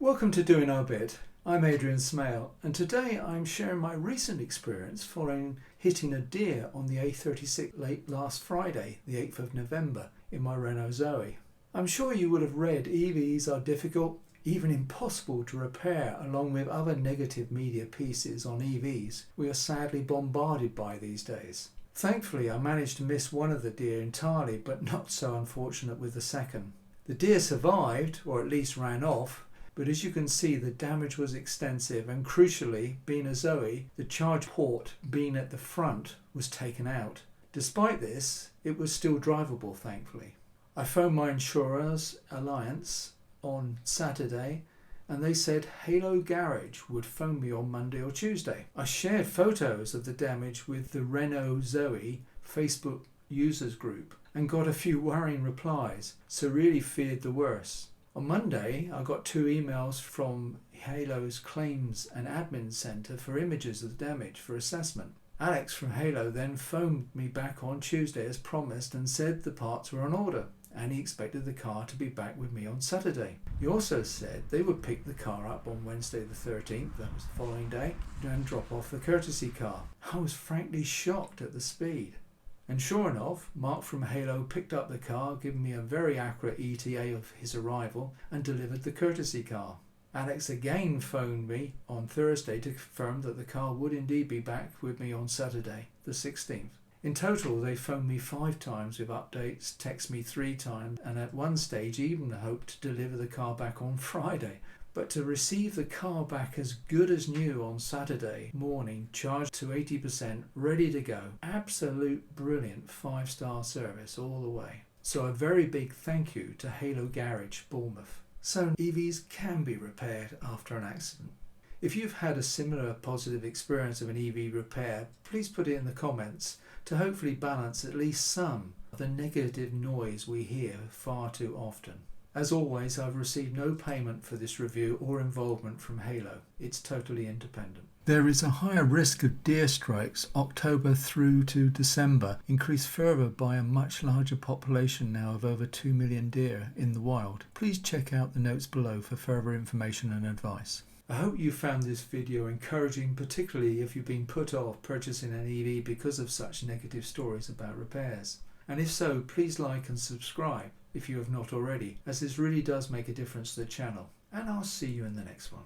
Welcome to Doing Our Bit. I'm Adrian Smale, and today I'm sharing my recent experience following hitting a deer on the A36 late last Friday, the 8th of November, in my Renault Zoe. I'm sure you would have read EVs are difficult, even impossible to repair, along with other negative media pieces on EVs we are sadly bombarded by these days. Thankfully, I managed to miss one of the deer entirely, but not so unfortunate with the second. The deer survived, or at least ran off, but as you can see, the damage was extensive, and crucially, being a Zoe, the charge port being at the front was taken out. Despite this, it was still drivable, thankfully. I phoned my insurers Alliance on Saturday, and they said Halo Garage would phone me on Monday or Tuesday. I shared photos of the damage with the Renault Zoe Facebook users group and got a few worrying replies, so really feared the worst. On Monday, I got 2 emails from Halo's Claims and Admin Centre for images of the damage for assessment. Alex from Halo then phoned me back on Tuesday as promised and said the parts were on order and he expected the car to be back with me on Saturday. He also said they would pick the car up on Wednesday the 13th, that was the following day, and drop off the courtesy car. I was frankly shocked at the speed. And sure enough, Mark from Halo picked up the car, giving me a very accurate ETA of his arrival, and delivered the courtesy car. Alex again phoned me on Thursday to confirm that the car would indeed be back with me on Saturday, the 16th. In total, they phoned me 5 times with updates, text me 3 times, and at one stage even hoped to deliver the car back on Friday. But to receive the car back as good as new on Saturday morning, charged to 80%, ready to go. Absolute brilliant 5-star service all the way. So a very big thank you to Halo Garage, Bournemouth. So EVs can be repaired after an accident. If you've had a similar positive experience of an EV repair, please put it in the comments to hopefully balance at least some of the negative noise we hear far too often. As always, I've received no payment for this review or involvement from Halo. It's totally independent. There is a higher risk of deer strikes October through to December, increased further by a much larger population now of over 2 million deer in the wild. Please check out the notes below for further information and advice. I hope you found this video encouraging, particularly if you've been put off purchasing an EV because of such negative stories about repairs. And if so, please like and subscribe if you have not already, as this really does make a difference to the channel. And I'll see you in the next one.